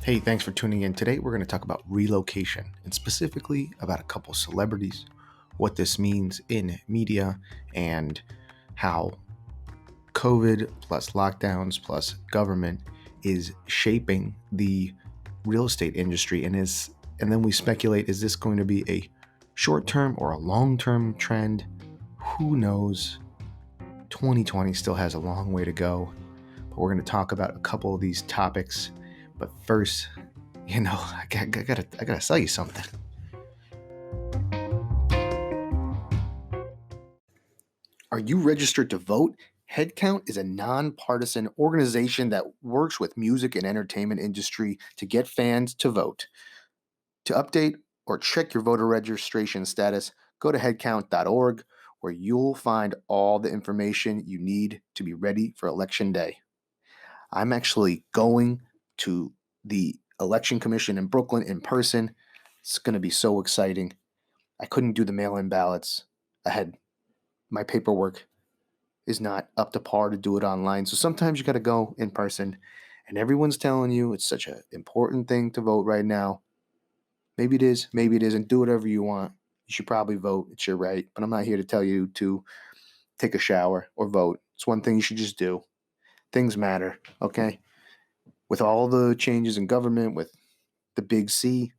Hey, thanks for tuning in. Today we're going to talk about relocation and specifically about a couple celebrities, what this means in media, and how COVID plus lockdowns plus government is shaping the real estate industry and then we speculate, is this going to be a short-term or a long-term trend? Who knows? 2020 still has a long way to go, but we're going to talk about a couple of these topics. But first, I gotta sell you something. Are you registered to vote? Headcount is a nonpartisan organization that works with music and entertainment industry to get fans to vote. To update or check your voter registration status, go to headcount.org, where you'll find all the information you need to be ready for Election Day. I'm actually going to the Election Commission in Brooklyn in person. It's going to be so exciting. I couldn't do the mail-in ballots. My paperwork is not up to par to do it online. So sometimes you got to go in person, and everyone's telling you it's such an important thing to vote right now. Maybe it is, maybe it isn't. Do whatever you want. You should probably vote. It's your right. But I'm not here to tell you to take a shower or vote. It's one thing you should just do. Things matter, okay? With all the changes in government, with the big C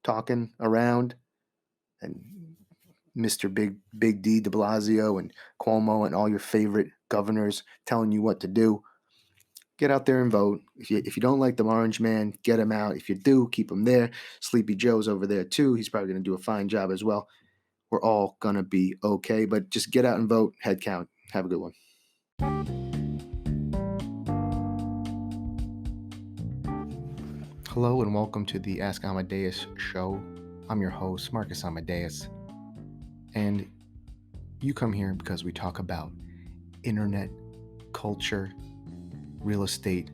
talking around, and Mr. Big D de Blasio and Cuomo and all your favorite governors telling you what to do, get out there and vote. If you don't like the orange man, get him out. If you do, keep him there. Sleepy Joe's over there too. He's probably going to do a fine job as well. We're all going to be okay, but just get out and vote. Head count. Have a good one. Hello and welcome to the Ask Amadeus show. I'm your host, Marcus Amadeus. And you come here because we talk about internet, culture, real estate,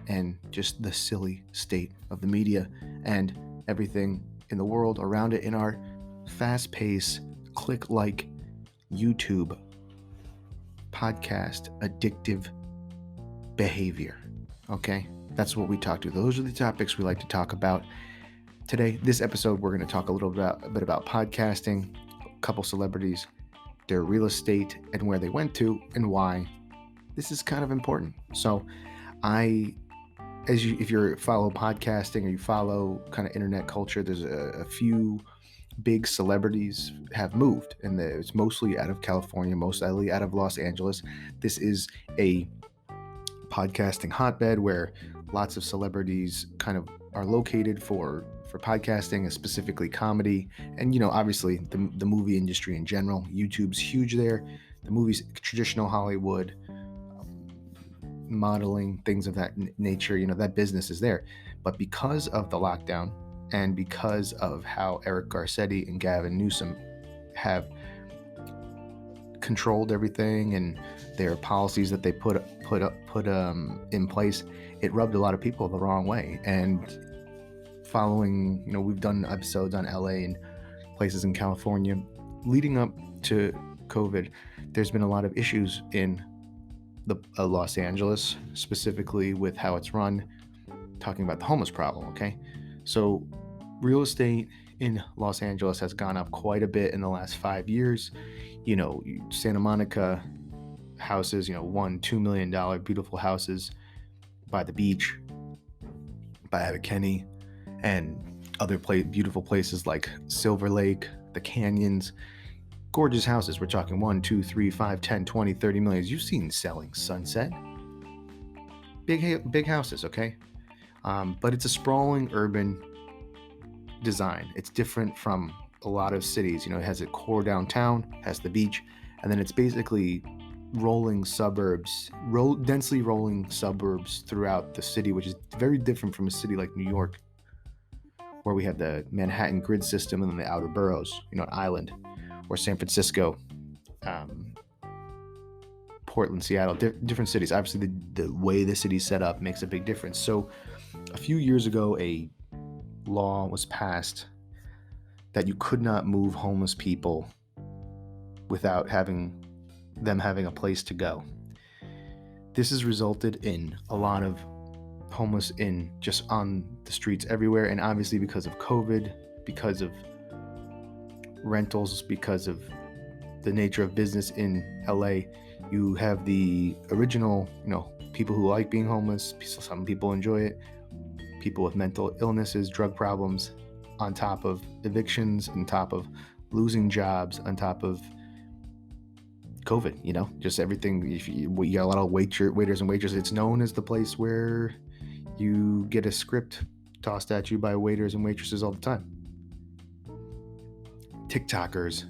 and just the silly state of the media and everything in the world around it in our fast-paced, click-like YouTube podcast addictive behavior. Okay? That's what we talk to. Those are the topics we like to talk about. Today, this episode, we're going to talk a bit about podcasting, a couple celebrities, their real estate, and where they went to and why. This is kind of important. So if you follow podcasting or you follow kind of internet culture, there's a few big celebrities have moved, and it's mostly out of California, mostly out of Los Angeles. This is a podcasting hotbed where lots of celebrities kind of are located for podcasting, specifically comedy, and obviously the movie industry in general. YouTube's huge there. The movies, traditional Hollywood, modeling, things of that nature, that business is there. But because of the lockdown and because of how Eric Garcetti and Gavin Newsom have controlled everything and their policies that they put in place, it rubbed a lot of people the wrong way. And following, we've done episodes on LA and places in California leading up to COVID. There's been a lot of issues in Los Angeles, specifically with how it's run, talking about the homeless problem. Okay, so real estate in Los Angeles has gone up quite a bit in the last 5 years. Santa Monica houses, $1-2 million beautiful houses by the beach, by Abbot-Kinney, and other beautiful places like Silver Lake, the canyons, gorgeous houses. We're talking 1, 2, 3, 5, 10, 20, 30 million. You've seen selling Sunset. Big houses, okay? But it's a sprawling urban design. It's different from a lot of cities. It has a core downtown, has the beach, and then it's basically rolling suburbs, densely rolling suburbs throughout the city, which is very different from a city like New York, where we have the Manhattan grid system and then the outer boroughs, an island, or San Francisco, Portland, Seattle, different cities. Obviously, the way the city's set up makes a big difference. So A few years ago, a law was passed that you could not move homeless people without having a place to go. This has resulted in a lot of homeless just on the streets everywhere, and obviously because of COVID, because of rentals, because of the nature of business in LA, you have the original, people who like being homeless. Some people enjoy it. People with mental illnesses, drug problems, on top of evictions, on top of losing jobs, on top of COVID, just everything. You got a lot of waiters and waitresses. It's known as the place where you get a script tossed at you by waiters and waitresses all the time. TikTokers,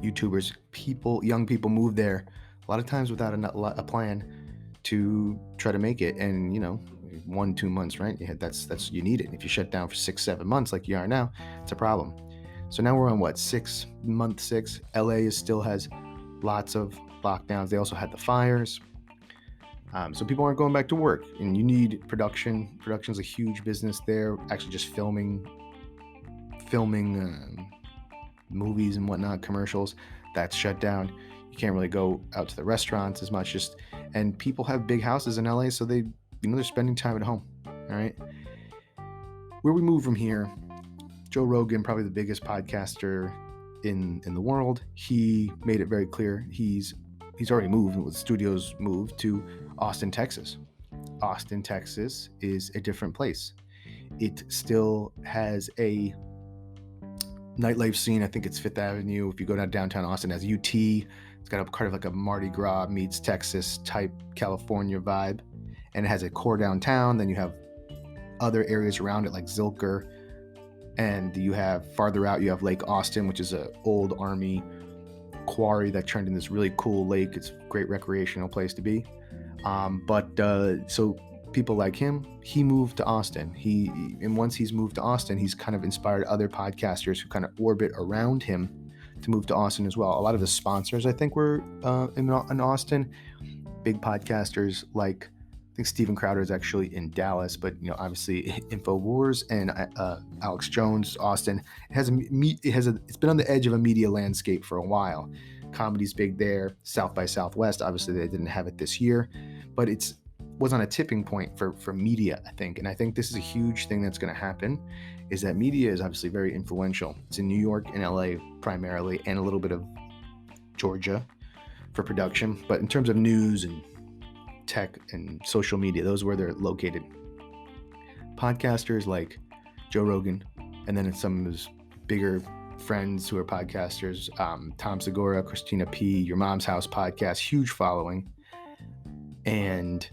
YouTubers, young people move there a lot of times without a plan to try to make it. And 1-2 months, right? You need it. If you shut down for 6-7 months like you are now, it's a problem. So now we're on month 6. LA still has lots of lockdowns. They also had the fires. So people aren't going back to work, and you need production. Production's a huge business there. Actually, just filming movies and whatnot, commercials, that's shut down. You can't really go out to the restaurants as much. And people have big houses in LA, so they're spending time at home. All right. Where we move from here, Joe Rogan, probably the biggest podcaster in the world. He made it very clear he's already moved, with studios moved to Austin, Texas. Austin, Texas is a different place. It still has a nightlife scene. I think it's Fifth Avenue. If you go down downtown Austin, it has UT. It's got a kind of like a Mardi Gras meets Texas type California vibe. And it has a core downtown. Then you have other areas around it like Zilker. And you have farther out, you have Lake Austin, which is an old Army quarry that turned into this really cool lake. It's a great recreational place to be. So people like him, he moved to Austin. And once he's moved to Austin, he's kind of inspired other podcasters who kind of orbit around him to move to Austin as well. A lot of the sponsors, I think, were in Austin. Big podcasters like, I think Steven Crowder is actually in Dallas, but obviously InfoWars and Alex Jones, Austin. It's been on the edge of a media landscape for a while. Comedy's big there. South by Southwest, obviously they didn't have it this year, but it was on a tipping point for media, I think. And I think this is a huge thing that's going to happen, is that media is obviously very influential. It's in New York and LA primarily, and a little bit of Georgia for production. But in terms of news and tech and social media, those are where they're located. Podcasters like Joe Rogan, and then some of his bigger friends who are podcasters, Tom Segura, Christina P., Your Mom's House podcast, huge following, and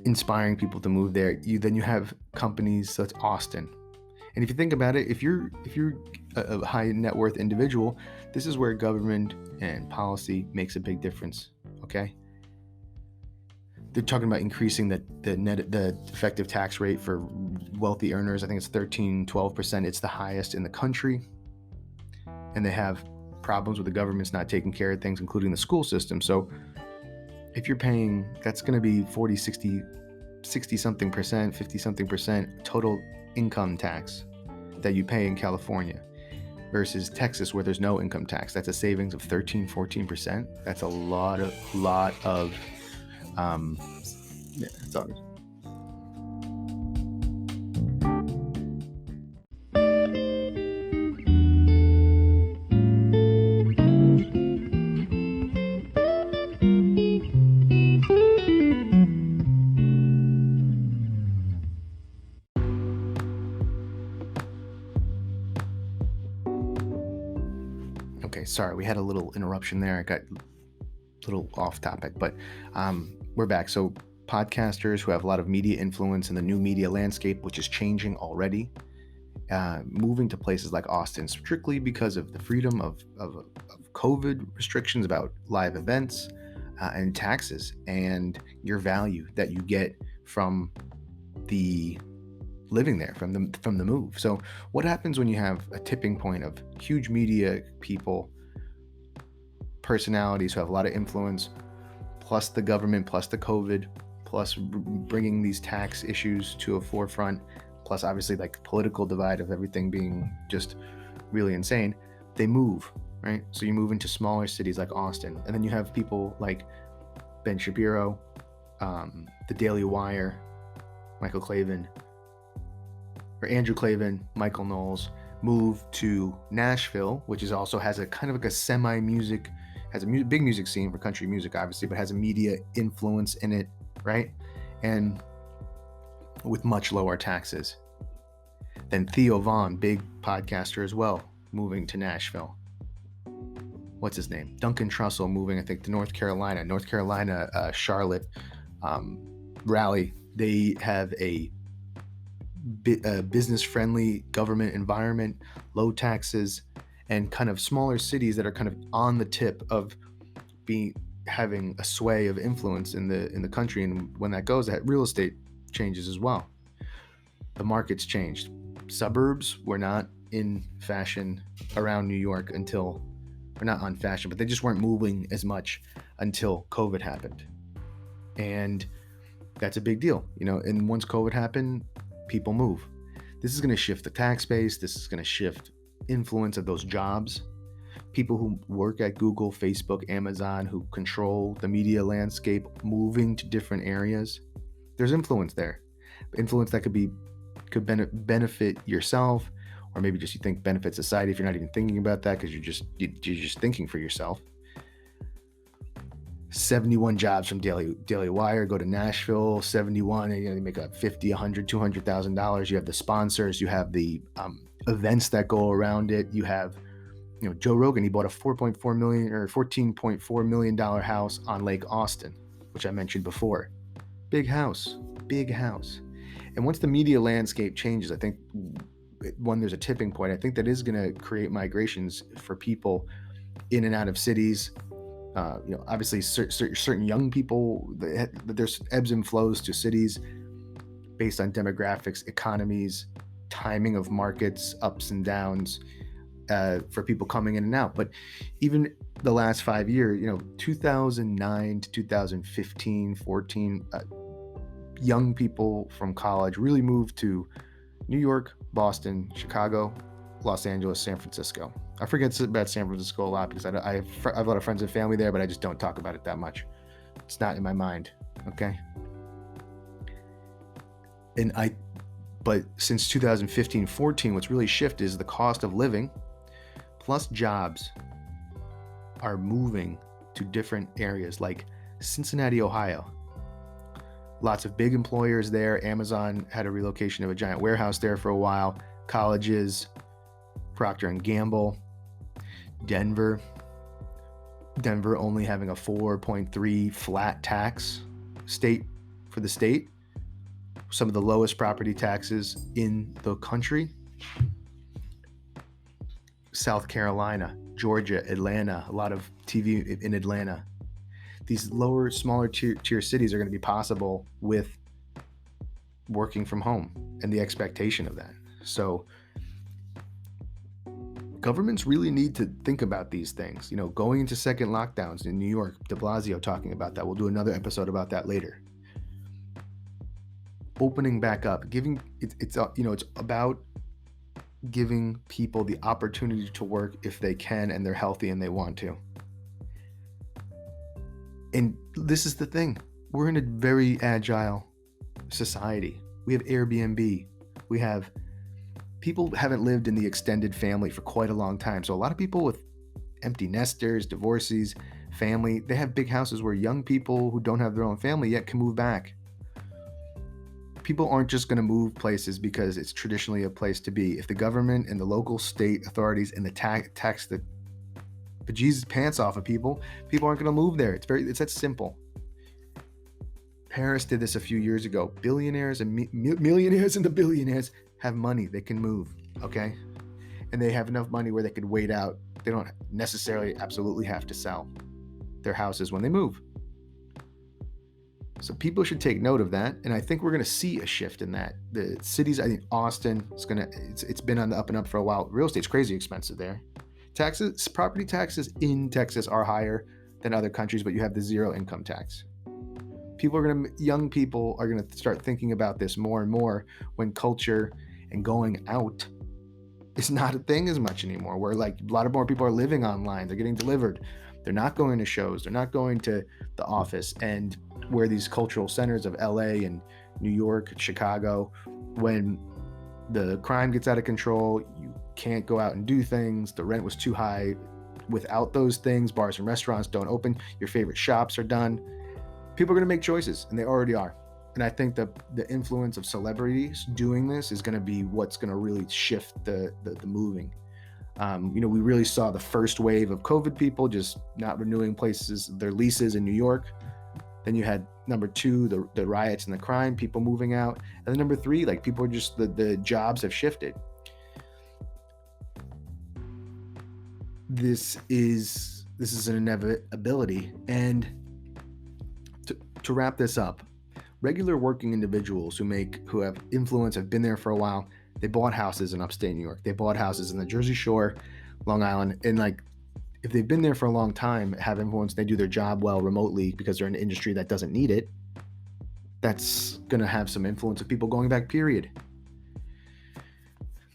inspiring people to move there. Then you have companies such as Austin. And if you think about it, if you're a high net worth individual, this is where government and policy makes a big difference. Okay. They're talking about increasing the effective tax rate for wealthy earners. I think it's 13-12%. It's the highest in the country. And they have problems with the government's not taking care of things, including the school system. So if you're paying, that's going to be 40, 60 something percent, 50 something percent total income tax that you pay in California versus Texas, where there's no income tax. That's a savings of 13-14%. That's a lot of it's all good. Okay, sorry, we had a little interruption there. I got a little off topic, but we're back. So podcasters who have a lot of media influence in the new media landscape, which is changing already, moving to places like Austin strictly because of the freedom of COVID restrictions about live events and taxes, and your value that you get from the living there, from the move. So what happens when you have a tipping point of huge media people, personalities who have a lot of influence, plus the government, plus the COVID, plus bringing these tax issues to a forefront, plus obviously like the political divide of everything being just really insane, they move, right? So you move into smaller cities like Austin, and then you have people like Ben Shapiro, the Daily Wire, Michael Klavan, or Andrew Klavan, Michael Knowles, move to Nashville, which is also has a kind of like a semi-music, has a big music scene for country music, obviously, but has a media influence in it, right? And with much lower taxes. Then Theo Vaughn, big podcaster as well, moving to Nashville. What's his name? Duncan Trussell moving, I think, to North Carolina. Charlotte rally. They have a business-friendly government environment, low taxes, and kind of smaller cities that are kind of on the tip of having a sway of influence in the country. And when that goes, that real estate changes as well. The market's changed. Suburbs were not in fashion around New York until, or not on fashion, but they just weren't moving as much until COVID happened. And that's a big deal, and once COVID happened, people move. This is going to shift the tax base. This is going to shift influence of those jobs. People who work at Google, Facebook, Amazon, who control the media landscape, moving to different areas. There's influence there. Influence that could benefit yourself, or maybe just you think benefit society if you're not even thinking about that because you're just thinking for yourself. 71 jobs from Daily Wire go to Nashville. 71, they make up $50, $100, $200,000. You have the sponsors, you have the events that go around it. You have, Joe Rogan. He bought a $14.4 million house on Lake Austin, which I mentioned before. Big house. And once the media landscape changes, I think when there's a tipping point, I think that is going to create migrations for people in and out of cities. Obviously certain young people, there's ebbs and flows to cities based on demographics, economies, timing of markets, ups and downs for people coming in and out. But even the last 5 years, 2009 to 2015, 14, young people from college really moved to New York, Boston, Chicago, Los Angeles, San Francisco. I forget about San Francisco a lot because I have a lot of friends and family there, but I just don't talk about it that much. It's not in my mind, okay? But since 2015-14, what's really shifted is the cost of living plus jobs are moving to different areas like Cincinnati, Ohio. Lots of big employers there. Amazon had a relocation of a giant warehouse there for a while. Colleges, Procter & Gamble. Denver only having a 4.3 flat tax for the state. Some of the lowest property taxes in the country. South Carolina, Georgia, Atlanta, a lot of TV in Atlanta. These smaller tier cities are going to be possible with working from home and the expectation of that. So governments really need to think about these things. Going into second lockdowns in New York, de Blasio talking about that. We'll do another episode about that later. Opening back up, it's about giving people the opportunity to work if they can and they're healthy and they want to. And this is the thing. We're in a very agile society. We have Airbnb. People haven't lived in the extended family for quite a long time. So a lot of people with empty nesters, divorcees, family, they have big houses where young people who don't have their own family yet can move back. People aren't just going to move places because it's traditionally a place to be. If the government and the local state authorities and the tax the bejesus pants off of people aren't going to move there. It's that simple. Paris did this a few years ago. Billionaires and millionaires and the billionaires have money. They can move, okay? And they have enough money where they could wait out. They don't necessarily absolutely have to sell their houses when they move. So people should take note of that. And I think we're going to see a shift in that. The cities, I think Austin it's been on the up and up for a while. Real estate's crazy expensive there. Property taxes in Texas are higher than other countries, but you have the zero income tax. young people are going to start thinking about this more and more when culture and going out is not a thing as much anymore, where like a lot of more people are living online, they're getting delivered, they're not going to shows, they're not going to the office. And where these cultural centers of LA and New York, Chicago, when the crime gets out of control, you can't go out and do things, the rent was too high. Without those things, bars and restaurants don't open, your favorite shops are done. People are going to make choices, and they already are. And I think that the influence of celebrities doing this is going to be what's going to really shift the moving. We really saw the first wave of COVID people just not renewing their leases in New York. Then you had number 2, the riots and the crime, people moving out. And then number 3, like people are just, the jobs have shifted. This is an inevitability. And to wrap this up, regular working individuals who have influence, have been there for a while, they bought houses in upstate New York, they bought houses in the Jersey Shore, Long Island, and like if they've been there for a long time, have influence, they do their job well remotely because they're in an industry that doesn't need it, that's going to have some influence of people going back, period.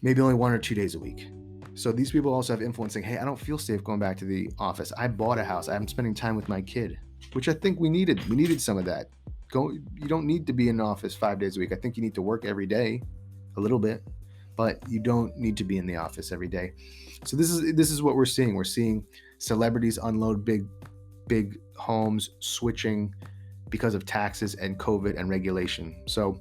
Maybe only 1 or 2 days a week. So these people also have influence saying, hey, I don't feel safe going back to the office. I bought a house. I'm spending time with my kid, which I think we needed. We needed some of that. You don't need to be in the office 5 days a week. I think you need to work every day a little bit, but you don't need to be in the office every day. So this is what we're seeing. We're seeing celebrities unload big homes, switching because of taxes and COVID and regulation. So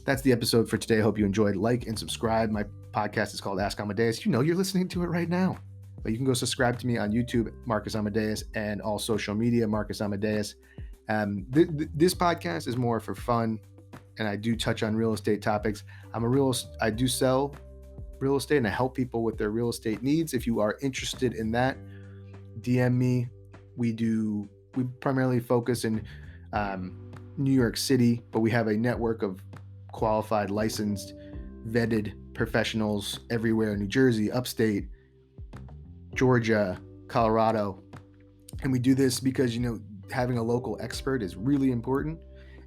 that's the episode for today. I hope you enjoyed. Like and subscribe. My podcast is called Ask Amadeus. You're listening to it right now. But you can go subscribe to me on YouTube, Marcus Amadeus, and all social media, Marcus Amadeus. This podcast is more for fun, and I do touch on real estate topics. I do sell real estate, and I help people with their real estate needs. If you are interested in that, DM me. We primarily focus in New York City, but we have a network of qualified, licensed, vetted professionals everywhere in New Jersey, upstate, Georgia, Colorado. And we do this because, having a local expert is really important,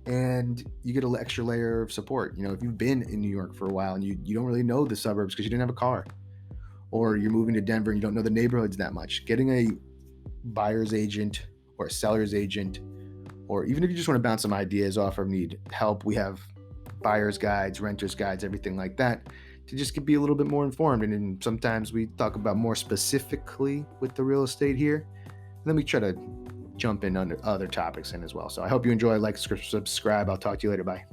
and you get an extra layer of support. If you've been in New York for a while and you don't really know the suburbs because you didn't have a car, or you're moving to Denver and you don't know the neighborhoods that much, getting a buyer's agent or a seller's agent, or even if you just want to bounce some ideas off or need help, we have buyer's guides, renter's guides, everything like that, to just be a little bit more informed. And then sometimes we talk about more specifically with the real estate here, and then we try to jump in under other topics in as well. So I hope you enjoy. Like, subscribe. I'll talk to you later. Bye.